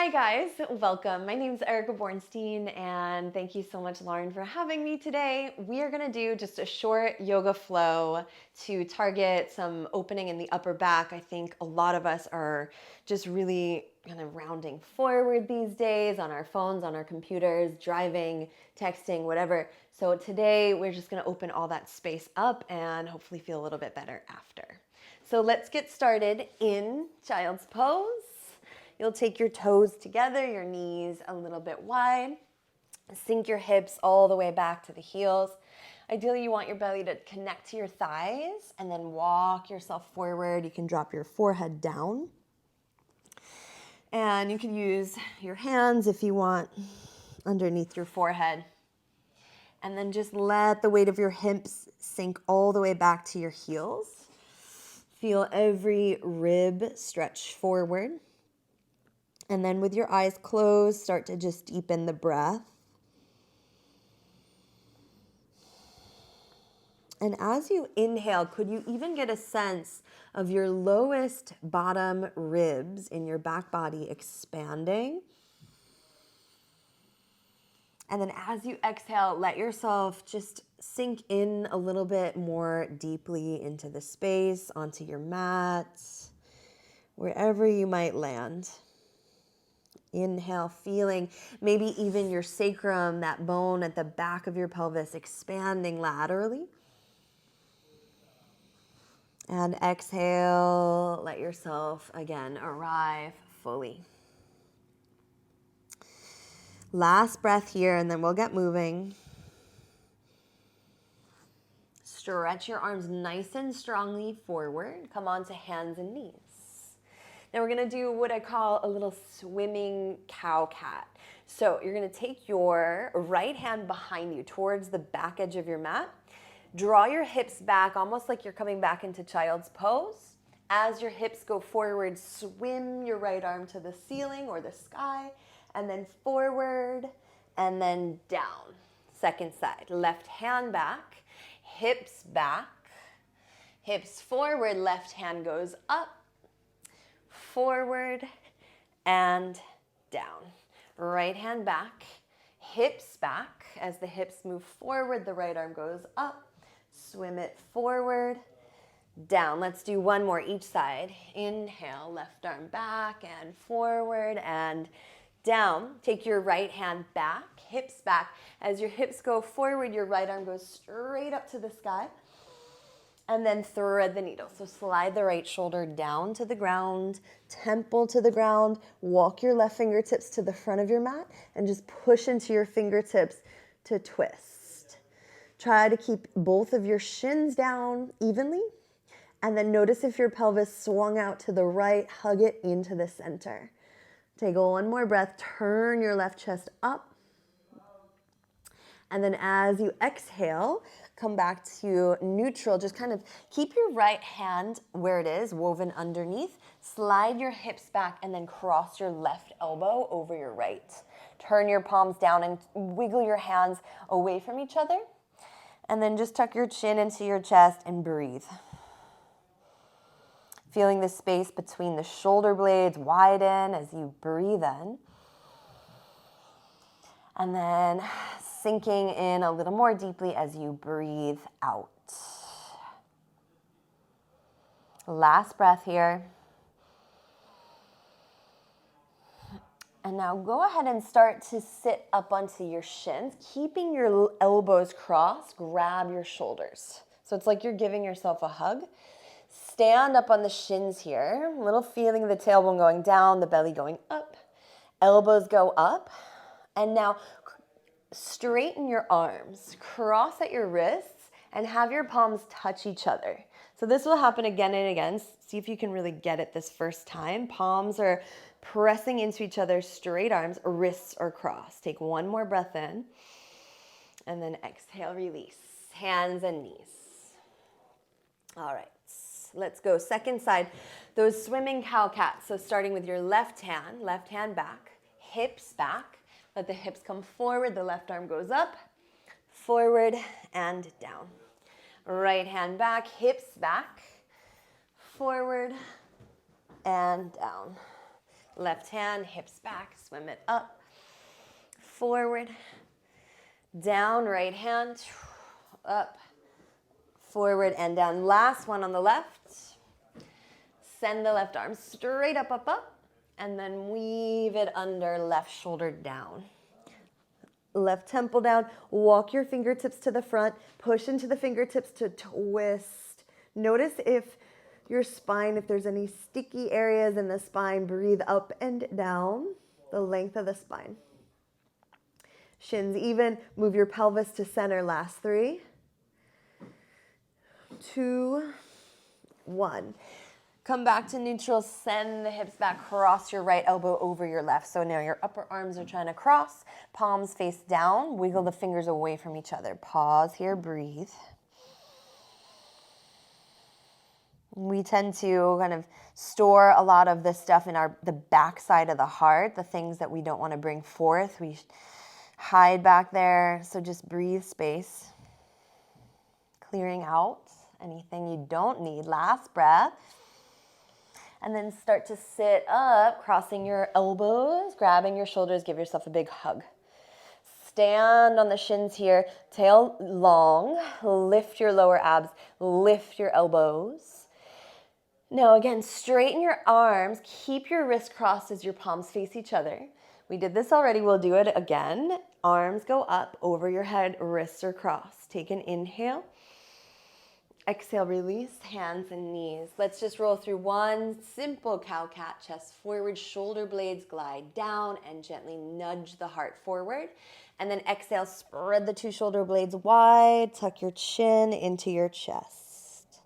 Hi guys, welcome. My name is Erica Bornstein and thank you so much, Lauren, for having me today. We are gonna do just a short yoga flow to target some opening in the upper back. I think a lot of us are just really kind of rounding forward these days on our phones, on our computers, driving, texting, whatever. So today we're just gonna open all that space up and hopefully feel a little bit better after. So let's get started in child's pose. You'll take your toes together, your knees a little bit wide. Sink your hips all the way back to the heels. Ideally, you want your belly to connect to your thighs and then walk yourself forward. You can drop your forehead down. And you can use your hands if you want underneath your forehead. And then just let the weight of your hips sink all the way back to your heels. Feel every rib stretch forward. And then with your eyes closed, start to just deepen the breath. And as you inhale, could you even get a sense of your lowest bottom ribs in your back body expanding? And then as you exhale, let yourself just sink in a little bit more deeply into the space, onto your mat, wherever you might land. Inhale, feeling maybe even your sacrum, that bone at the back of your pelvis, expanding laterally. And exhale, let yourself again arrive fully. Last breath here, and then we'll get moving. Stretch your arms nice and strongly forward. Come onto hands and knees. Now we're gonna do what I call a little swimming cow cat. So you're gonna take your right hand behind you towards the back edge of your mat. Draw your hips back, almost like you're coming back into child's pose. As your hips go forward, swim your right arm to the ceiling or the sky, and then forward, and then down. Second side, left hand back, hips back, hips forward, left hand goes up, forward and down. Right hand back, hips back. As the hips move forward, the right arm goes up. Swim it forward, down. Let's do one more each side. Inhale, left arm back and forward and down. Take your right hand back, hips back. As your hips go forward, your right arm goes straight up to the sky. And then thread the needle. So slide the right shoulder down to the ground, temple to the ground, walk your left fingertips to the front of your mat, and just push into your fingertips to twist. Try to keep both of your shins down evenly, and then notice if your pelvis swung out to the right, hug it into the center. Take one more breath, turn your left chest up. And then as you exhale, come back to neutral. Just kind of keep your right hand where it is, woven underneath. Slide your hips back and then cross your left elbow over your right. Turn your palms down and wiggle your hands away from each other. And then just tuck your chin into your chest and breathe. Feeling the space between the shoulder blades widen as you breathe in. And then sinking in a little more deeply as you breathe out. Last breath here. And now go ahead and start to sit up onto your shins, keeping your elbows crossed, grab your shoulders. So it's like you're giving yourself a hug. Stand up on the shins here, a little feeling of the tailbone going down, the belly going up, elbows go up. And now straighten your arms, cross at your wrists, and have your palms touch each other. So this will happen again and again. See if you can really get it this first time. Palms are pressing into each other, straight arms, wrists are crossed. Take one more breath in, and then exhale, release. Hands and knees. All right, let's go. Second side, those swimming cow cats. So starting with your left hand back, hips back. Let the hips come forward, the left arm goes up, forward and down. Right hand back, hips back, forward and down. Left hand, hips back, swim it up, forward, down, right hand, up, forward and down. Last one on the left. Send the left arm straight up, up, up, and then weave it under, left shoulder down. Left temple down. Walk your fingertips to the front. Push into the fingertips to twist. Notice if your spine, if there's any sticky areas in the spine, breathe up and down the length of the spine. Shins even. Move your pelvis to center. Last 3, 2, 1. Come back to neutral, send the hips back, cross your right elbow over your left. So now your upper arms are trying to cross, palms face down, wiggle the fingers away from each other. Pause here, breathe. We tend to kind of store a lot of this stuff in the back side of the heart, the things that we don't want to bring forth. We hide back there, so just breathe space. Clearing out anything you don't need. Last breath. And then start to sit up, crossing your elbows, grabbing your shoulders, give yourself a big hug. Stand on the shins here, tail long, lift your lower abs, lift your elbows. Now again, straighten your arms, keep your wrists crossed as your palms face each other. We did this already, we'll do it again. Arms go up over your head, wrists are crossed. Take an inhale. Exhale, release, hands and knees. Let's just roll through one simple cow-cat, chest forward, shoulder blades glide down and gently nudge the heart forward. And then exhale, spread the 2 shoulder blades wide, tuck your chin into your chest.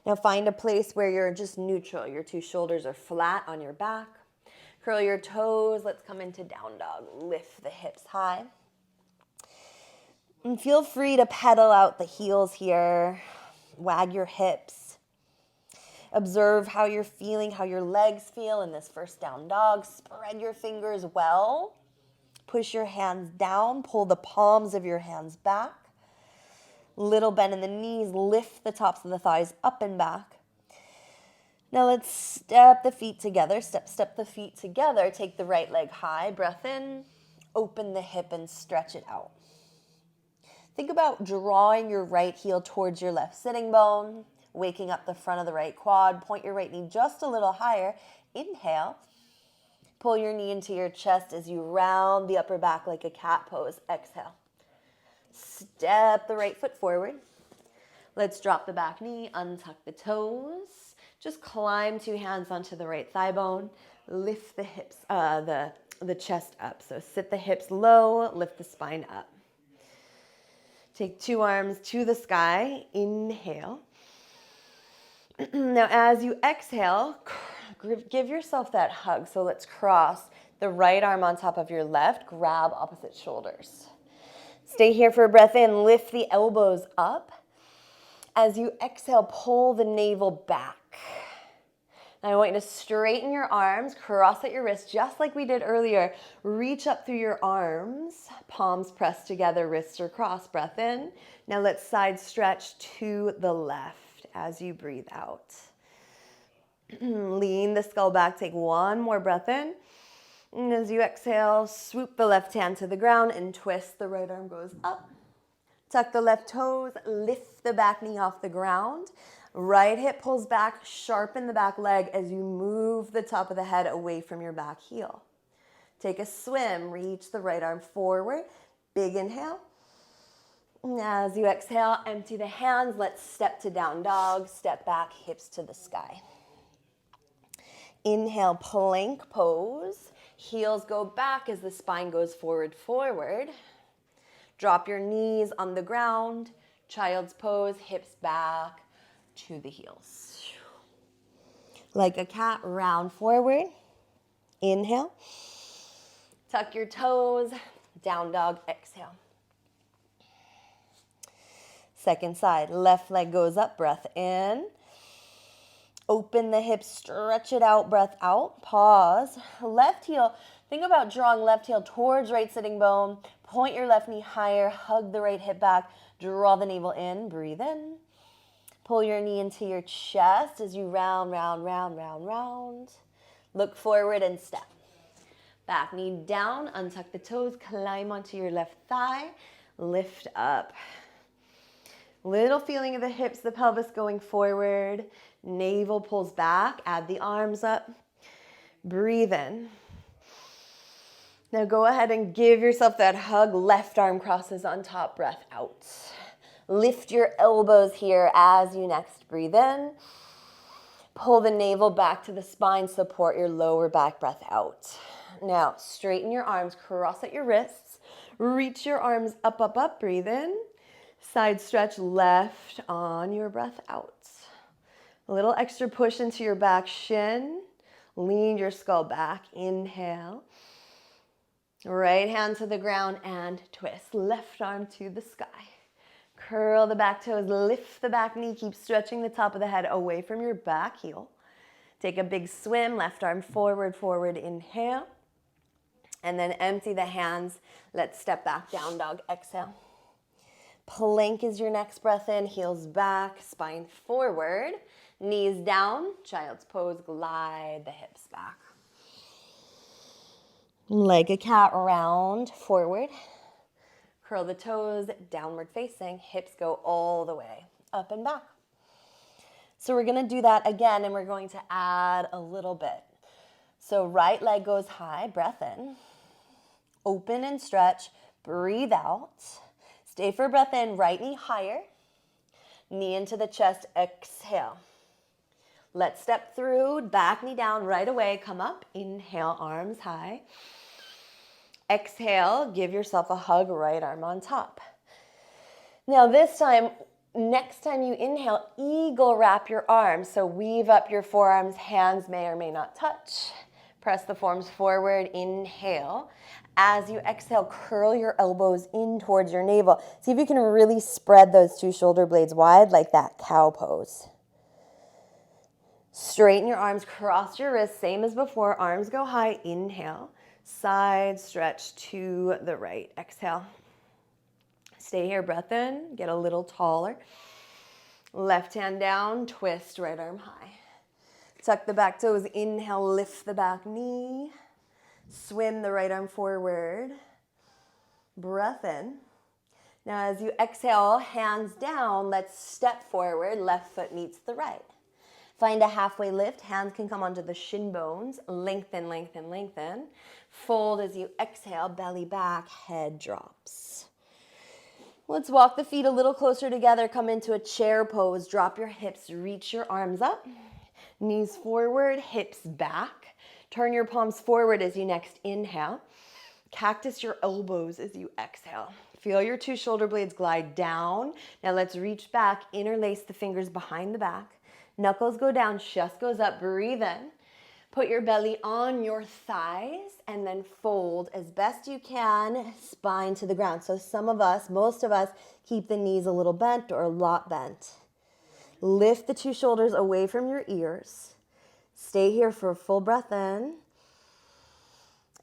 Now find a place where you're just neutral. Your 2 shoulders are flat on your back. Curl your toes. Let's come into down dog. Lift the hips high. And feel free to pedal out the heels here. Wag your hips. Observe how you're feeling, how your legs feel in this first down dog. Spread your fingers well. Push your hands down. Pull the palms of your hands back. Little bend in the knees. Lift the tops of the thighs up and back. Now let's step the feet together. Step the feet together. Take the right leg high. Breath in. Open the hip and stretch it out. Think about drawing your right heel towards your left sitting bone, waking up the front of the right quad. Point your right knee just a little higher. Inhale. Pull your knee into your chest as you round the upper back like a cat pose. Exhale. Step the right foot forward. Let's drop the back knee, untuck the toes. Just climb 2 hands onto the right thigh bone. Lift the hips, the chest up. So sit the hips low, lift the spine up. Take 2 arms to the sky. Inhale. Now as you exhale, give yourself that hug. So let's cross the right arm on top of your left. Grab opposite shoulders. Stay here for a breath in. Lift the elbows up. As you exhale, pull the navel back. Now I want you to straighten your arms, cross at your wrists, just like we did earlier. Reach up through your arms, palms pressed together, wrists are crossed. Breath in. Now let's side stretch to the left as you breathe out. Lean the skull back, take 1 more breath in. And as you exhale, swoop the left hand to the ground and twist. The right arm goes up. Tuck the left toes, lift the back knee off the ground. Right hip pulls back, sharpen the back leg as you move the top of the head away from your back heel. Take a swim, reach the right arm forward. Big inhale. As you exhale, empty the hands. Let's step to down dog. Step back, hips to the sky. Inhale, plank pose. Heels go back as the spine goes forward, forward. Drop your knees on the ground. Child's pose, hips back to the heels. Like a cat, round forward. Inhale. Tuck your toes. Down dog, exhale. Second side, left leg goes up, breath in. Open the hips, stretch it out, breath out. Pause. Left heel, think about drawing left heel towards right sitting bone. Point your left knee higher, hug the right hip back, draw the navel in, breathe in. Pull your knee into your chest as you round, round, round, round, round. Look forward and step. Back knee down, untuck the toes, climb onto your left thigh, lift up. Little feeling of the hips, the pelvis going forward. Navel pulls back, add the arms up. Breathe in. Now go ahead and give yourself that hug. Left arm crosses on top, breath out. Lift your elbows here as you next breathe in. Pull the navel back to the spine, support your lower back, breath out. Now straighten your arms, cross at your wrists. Reach your arms up, up, up, breathe in. Side stretch left on your breath out. A little extra push into your back shin. Lean your skull back, inhale. Right hand to the ground and twist. Left arm to the sky. Curl the back toes, lift the back knee, keep stretching the top of the head away from your back heel. Take a big swim, left arm forward, forward, inhale. And then empty the hands. Let's step back, down dog, exhale. Plank is your next breath in, heels back, spine forward, knees down, child's pose, glide the hips back. Like a cat, round forward. Curl the toes, downward facing, hips go all the way, up and back. So we're gonna do that again, and we're going to add a little bit. So right leg goes high, breath in. Open and stretch, breathe out. Stay for breath in, right knee higher. Knee into the chest, exhale. Let's step through, back knee down right away, come up, inhale, arms high. Exhale, give yourself a hug, right arm on top. Now this time, next time you inhale, eagle wrap your arms. So weave up your forearms, hands may or may not touch. Press the forearms forward, inhale. As you exhale, curl your elbows in towards your navel. See if you can really spread those two shoulder blades wide like that cow pose. Straighten your arms, cross your wrists, same as before. Arms go high, inhale. Side stretch to the right, exhale. Stay here, breath in, get a little taller. Left hand down, twist, right arm high. Tuck the back toes, inhale, lift the back knee. Swim the right arm forward. Breath in. Now as you exhale, hands down, let's step forward. Left foot meets the right. Find a halfway lift. Hands can come onto the shin bones. Lengthen, lengthen, lengthen. Fold as you exhale, belly back, head drops. Let's walk the feet a little closer together. Come into a chair pose. Drop your hips, reach your arms up. Knees forward, hips back. Turn your palms forward as you next inhale. Cactus your elbows as you exhale. Feel your two shoulder blades glide down. Now let's reach back, interlace the fingers behind the back. Knuckles go down, chest goes up, breathe in. Put your belly on your thighs and then fold as best you can, spine to the ground. So some of us, most of us, keep the knees a little bent or a lot bent. Lift the two shoulders away from your ears. Stay here for a full breath in.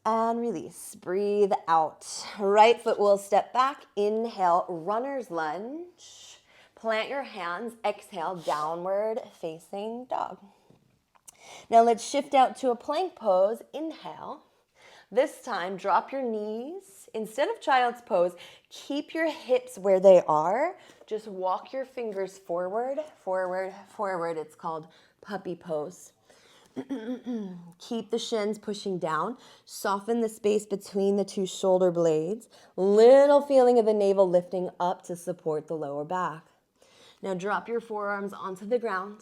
And release. Breathe out. Right foot will step back. Inhale, runner's lunge. Plant your hands. Exhale, downward facing dog. Now let's shift out to a plank pose. Inhale. This time, drop your knees. Instead of child's pose, keep your hips where they are. Just walk your fingers forward, forward, forward. It's called puppy pose. Keep the shins pushing down. Soften the space between the two shoulder blades. Little feeling of the navel lifting up to support the lower back. Now drop your forearms onto the ground.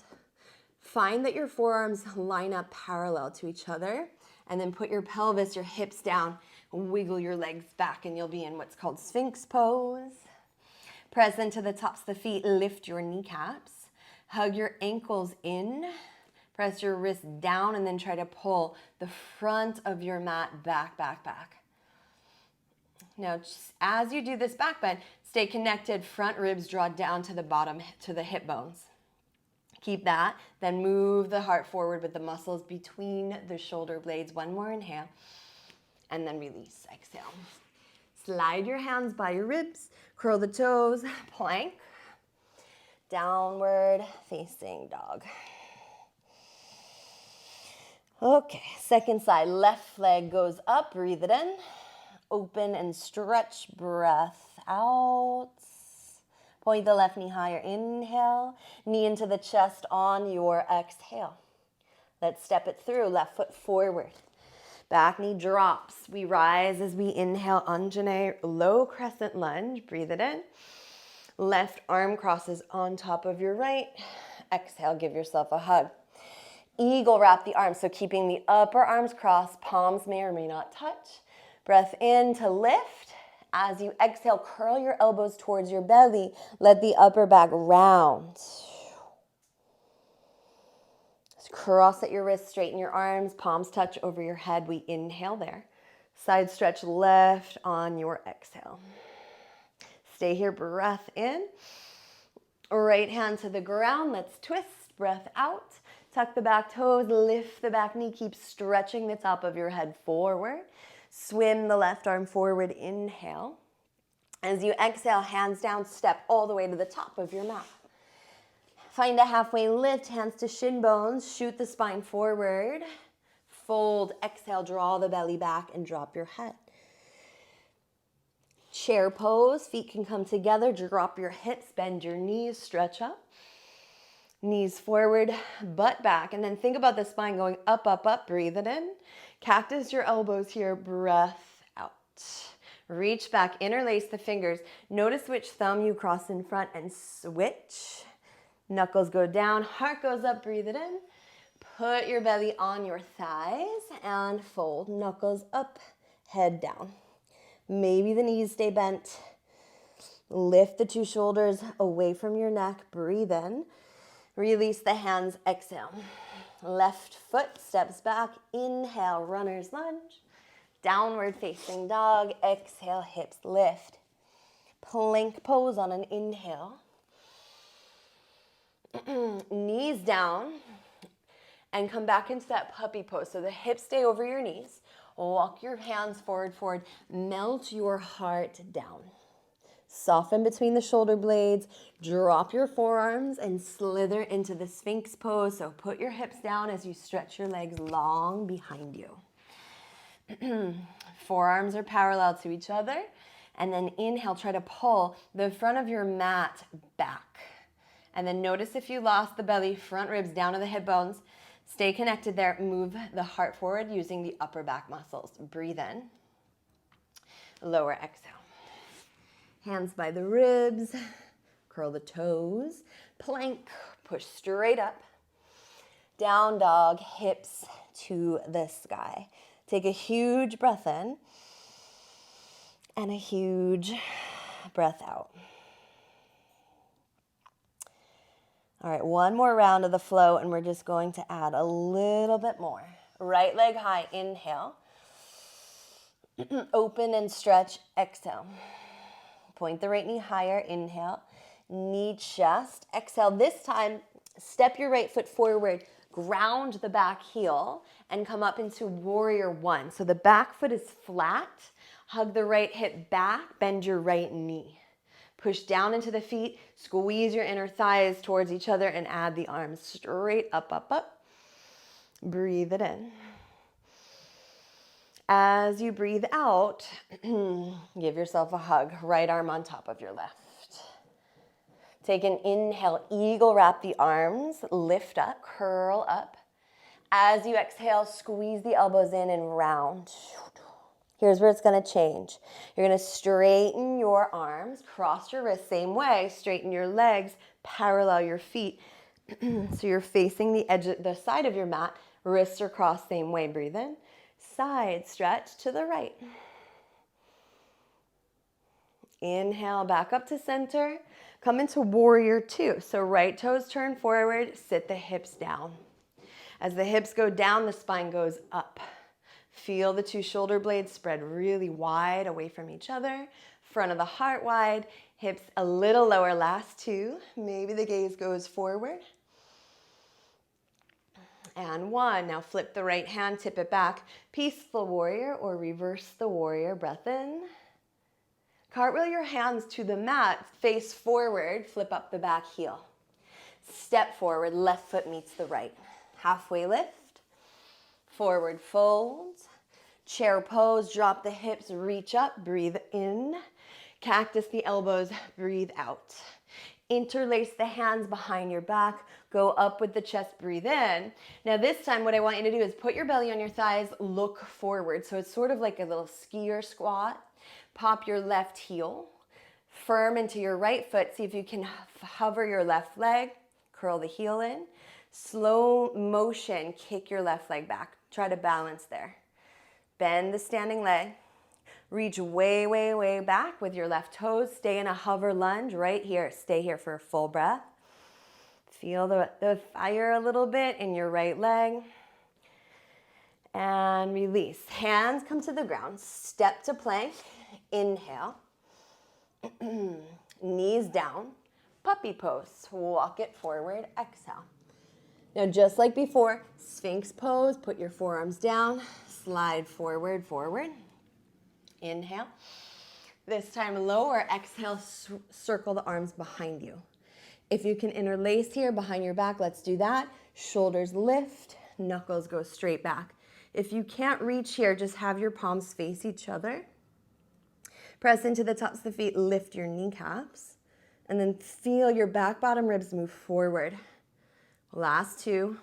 Find that your forearms line up parallel to each other. And then put your pelvis, your hips down. Wiggle your legs back and you'll be in what's called Sphinx Pose. Press into the tops of the feet. Lift your kneecaps. Hug your ankles in. Press your wrists down and then try to pull the front of your mat back, back, back. Now, just as you do this back bend, stay connected. Front ribs draw down to the bottom, to the hip bones. Keep that. Then move the heart forward with the muscles between the shoulder blades. One more inhale. And then release. Exhale. Slide your hands by your ribs. Curl the toes. Plank. Downward facing dog. Okay, second side, left leg goes up, breathe it in. Open and stretch, breath out. Point the left knee higher, inhale. Knee into the chest on your exhale. Let's step it through, left foot forward. Back knee drops. We rise as we inhale, Anjane, low crescent lunge, breathe it in. Left arm crosses on top of your right. Exhale, give yourself a hug. Eagle wrap the arms, so keeping the upper arms crossed, palms may or may not touch. Breath in to lift. As you exhale, curl your elbows towards your belly. Let the upper back round. Just cross at your wrists, straighten your arms, palms touch over your head. We inhale there. Side stretch left on your exhale. Stay here, breath in. Right hand to the ground, let's twist, breath out. Tuck the back toes, lift the back knee, keep stretching the top of your head forward. Swim the left arm forward, inhale. As you exhale, hands down, step all the way to the top of your mat. Find a halfway lift, hands to shin bones, shoot the spine forward. Fold, exhale, draw the belly back and drop your head. Chair pose, feet can come together, drop your hips, bend your knees, stretch up. Knees forward, butt back, and then think about the spine going up, up, up, breathe it in. Cactus your elbows here, breath out. Reach back, interlace the fingers. Notice which thumb you cross in front and switch. Knuckles go down, heart goes up, breathe it in. Put your belly on your thighs and fold, knuckles up, head down. Maybe the knees stay bent. Lift the two shoulders away from your neck, breathe in. Release the hands, exhale. Left foot steps back, inhale, runner's lunge. Downward facing dog, exhale, hips lift. Plank pose on an inhale. Knees down and come back into that puppy pose. So the hips stay over your knees. Walk your hands forward, forward. Melt your heart down. Soften between the shoulder blades. Drop your forearms and slither into the Sphinx pose. So put your hips down as you stretch your legs long behind you. Forearms are parallel to each other. And then inhale, try to pull the front of your mat back. And then notice if you lost the belly, front ribs down to the hip bones. Stay connected there. Move the heart forward using the upper back muscles. Breathe in. Lower exhale. Hands by the ribs. Curl the toes. Plank. Push straight up. Down dog. Hips to the sky. Take a huge breath in. And a huge breath out. All right, one more round of the flow, and we're just going to add a little bit more. Right leg high, inhale. Open and stretch, exhale. Point the right knee higher, inhale. Knee, chest, exhale. This time, step your right foot forward, ground the back heel, and come up into warrior one. So the back foot is flat. Hug the right hip back, bend your right knee. Push down into the feet, squeeze your inner thighs towards each other and add the arms straight up, up, up. Breathe it in. As you breathe out, give yourself a hug. Right arm on top of your left. Take an inhale, eagle wrap the arms, lift up, curl up. As you exhale, squeeze the elbows in and round. Here's where it's going to change. You're going to straighten your arms, cross your wrists, same way, straighten your legs, parallel your feet. So you're facing the edge, the side of your mat, wrists are crossed, same way, breathe in. Side stretch to the right. Inhale, back up to center. Come into warrior two. So right toes turn forward, sit the hips down. As the hips go down, the spine goes up. Feel the two shoulder blades spread really wide away from each other. Front of the heart wide, hips a little lower, last two. Maybe the gaze goes forward. And one. Now flip the right hand, tip it back. Peaceful warrior or reverse the warrior. Breath in. Cartwheel your hands to the mat, face forward, flip up the back heel. Step forward, left foot meets the right. Halfway lift. Forward fold. Chair pose, drop the hips, reach up, breathe in. Cactus the elbows, breathe out. Interlace the hands behind your back, go up with the chest, breathe in. Now this time what I want you to do is put your belly on your thighs, look forward. So it's sort of like a little skier squat. Pop your left heel, firm into your right foot. See if you can hover your left leg, curl the heel in. Slow motion, kick your left leg back. Try to balance there. Bend the standing leg. Reach way, way, way back with your left toes. Stay in a hover lunge right here. Stay here for a full breath. Feel the fire a little bit in your right leg. And release. Hands come to the ground. Step to plank. Inhale. Knees down. Puppy pose. Walk it forward. Exhale. Now just like before, Sphinx pose. Put your forearms down. Slide forward, forward. Inhale. This time lower. Exhale, circle the arms behind you. If you can interlace here behind your back, let's do that. Shoulders lift, knuckles go straight back. If you can't reach here, just have your palms face each other. Press into the tops of the feet, lift your kneecaps, and then feel your back bottom ribs move forward. Last two.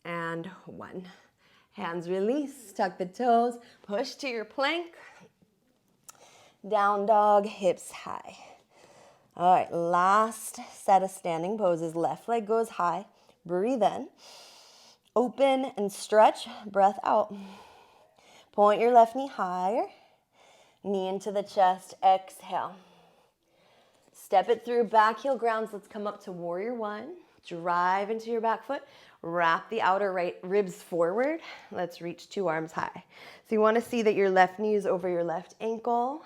And one. Hands release, tuck the toes, push to your plank. Down dog, hips high. All right, last set of standing poses. Left leg goes high. Breathe in. Open and stretch. Breath out. Point your left knee higher. Knee into the chest. Exhale. Step it through. Back heel grounds. Let's come up to warrior one. Drive into your back foot. Wrap the outer right ribs forward. Let's reach two arms high. So you want to see that your left knee is over your left ankle.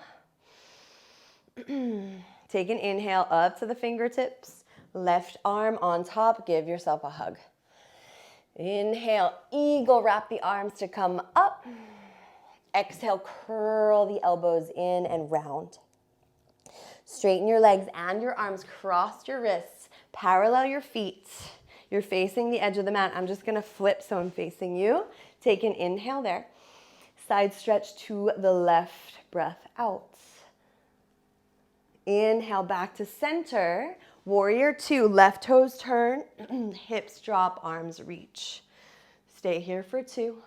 Take an inhale up to the fingertips. Left arm on top. Give yourself a hug. Inhale, eagle. Wrap the arms to come up. Exhale, curl the elbows in and round. Straighten your legs and your arms. Cross your wrists. Parallel your feet. You're facing the edge of the mat. I'm just going to flip so I'm facing you. Take an inhale there. Side stretch to the left. Breath out. Inhale back to center. Warrior two. Left toes turn. Hips drop. Arms reach. Stay here for two.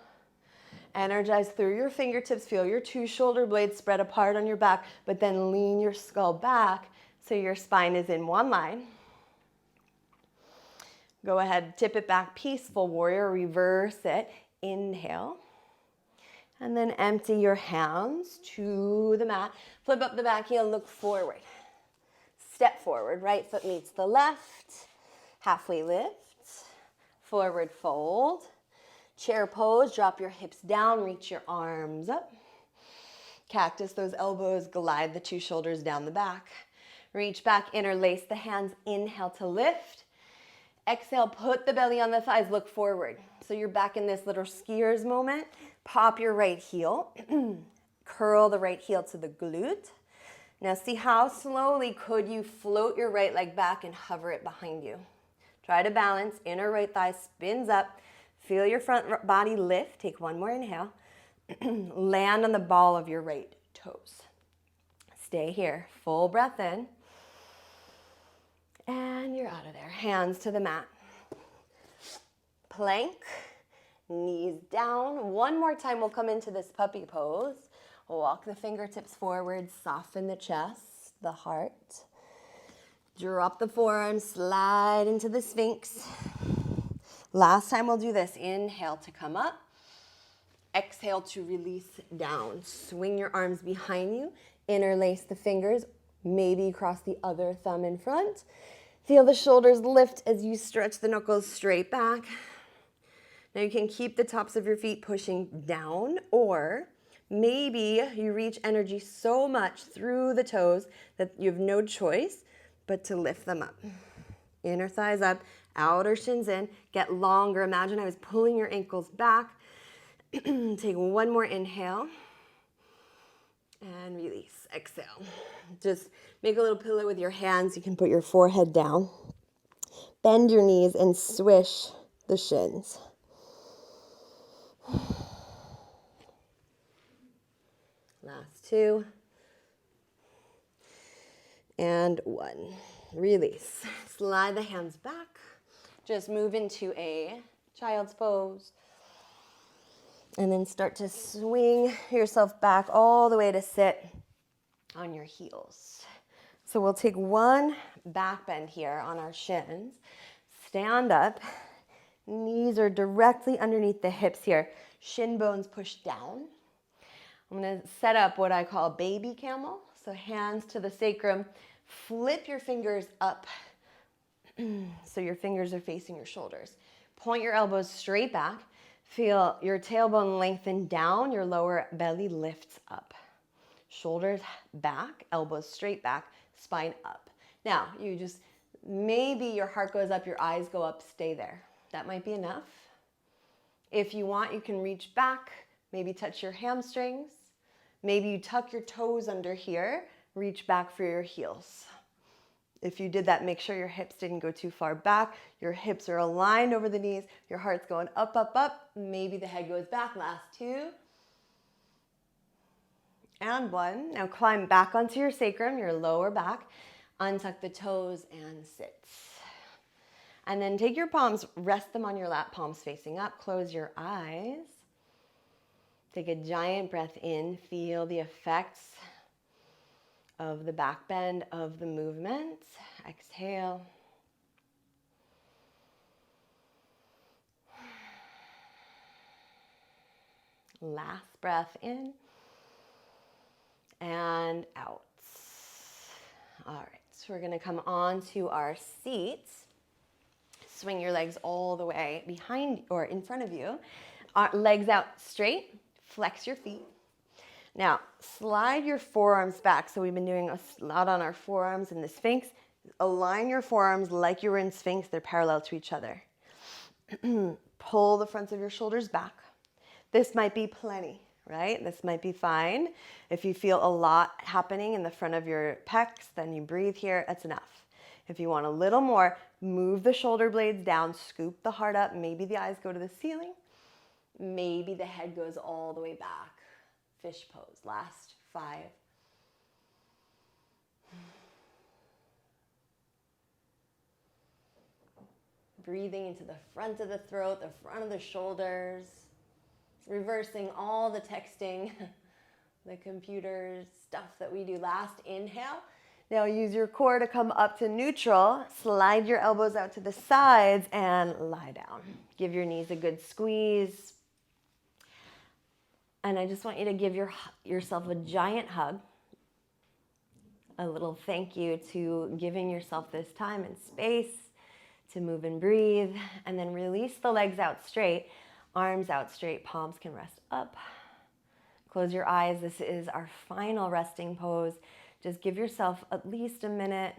Energize through your fingertips. Feel your two shoulder blades spread apart on your back, but then lean your skull back so your spine is in one line. Go ahead, tip it back, peaceful warrior, reverse it. Inhale. And then empty your hands to the mat. Flip up the back heel, look forward. Step forward, right foot meets the left. Halfway lift. Forward fold. Chair pose, drop your hips down, reach your arms up. Cactus, those elbows, glide the two shoulders down the back. Reach back, interlace the hands, inhale to lift. Exhale, put the belly on the thighs, look forward. So you're back in this little skier's moment. Pop your right heel. Curl the right heel to the glute. Now see how slowly could you float your right leg back and hover it behind you. Try to balance. Inner right thigh spins up. Feel your front body lift. Take one more inhale. Land on the ball of your right toes. Stay here. Full breath in. And you're out of there. Hands to the mat. Plank. Knees down. One more time, we'll come into this puppy pose. Walk the fingertips forward. Soften the chest, the heart. Drop the forearms. Slide into the Sphinx. Last time we'll do this. Inhale to come up. Exhale to release down. Swing your arms behind you. Interlace the fingers. Maybe cross the other thumb in front. Feel the shoulders lift as you stretch the knuckles straight back. Now you can keep the tops of your feet pushing down, or maybe you reach energy so much through the toes that you have no choice but to lift them up. Inner thighs up, outer shins in, get longer. Imagine I was pulling your ankles back. Take one more inhale and release. Exhale. Just make a little pillow with your hands. You can put your forehead down. Bend your knees and swish the shins. Last 2. And 1. Release. Slide the hands back. Just move into a child's pose. And then start to swing yourself back all the way to sit on your heels. So we'll take one back bend here on our shins. Stand up. Knees are directly underneath the hips here. Shin bones push down. I'm going to set up what I call baby camel. So hands to the sacrum. Flip your fingers up so your fingers are facing your shoulders. Point your elbows straight back. Feel your tailbone lengthen down, your lower belly lifts up. Shoulders back, elbows straight back, spine up. Now, maybe your heart goes up, your eyes go up, stay there. That might be enough. If you want, you can reach back, maybe touch your hamstrings. Maybe you tuck your toes under here, reach back for your heels. If you did that, make sure your hips didn't go too far back. Your hips are aligned over the knees. Your heart's going up, up, up. Maybe the head goes back. Last 2. And 1. Now climb back onto your sacrum, your lower back. Untuck the toes and sit. And then take your palms, rest them on your lap, palms facing up. Close your eyes. Take a giant breath in. Feel the effects of the back bend of the movement. Exhale. Last breath in and out. All right, so we're going to come on to our seats. Swing your legs all the way behind or in front of you. Legs out straight. Flex your feet. Now, slide your forearms back. So we've been doing a lot on our forearms in the Sphinx. Align your forearms like you were in Sphinx. They're parallel to each other. Pull the fronts of your shoulders back. This might be plenty, right? This might be fine. If you feel a lot happening in the front of your pecs, then you breathe here. That's enough. If you want a little more, move the shoulder blades down, scoop the heart up. Maybe the eyes go to the ceiling. Maybe the head goes all the way back. Fish pose. Last 5. Breathing into the front of the throat, the front of the shoulders. Reversing all the texting, the computer stuff that we do. Last inhale. Now use your core to come up to neutral. Slide your elbows out to the sides and lie down. Give your knees a good squeeze. And I just want you to give yourself a giant hug. A little thank you to giving yourself this time and space to move and breathe. And then release the legs out straight. Arms out straight. Palms can rest up. Close your eyes. This is our final resting pose. Just give yourself at least a minute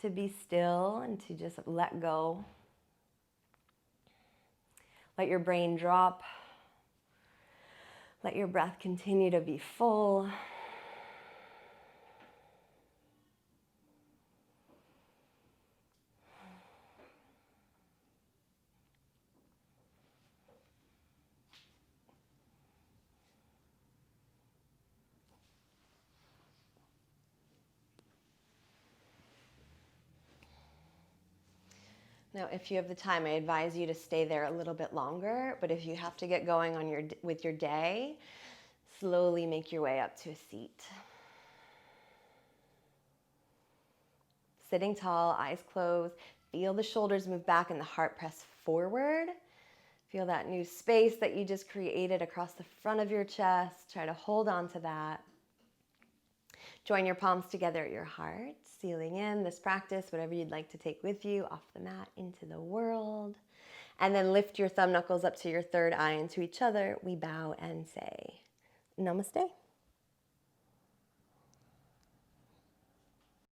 to be still and to just let go. Let your brain drop. Let your breath continue to be full. Now, if you have the time, I advise you to stay there a little bit longer, but if you have to get going with your day, slowly make your way up to a seat. Sitting tall, eyes closed, feel the shoulders move back and the heart press forward. Feel that new space that you just created across the front of your chest. Try to hold on to that. Join your palms together at your heart, sealing in this practice, whatever you'd like to take with you off the mat into the world. And then lift your thumb knuckles up to your third eye and to each other. We bow and say, Namaste.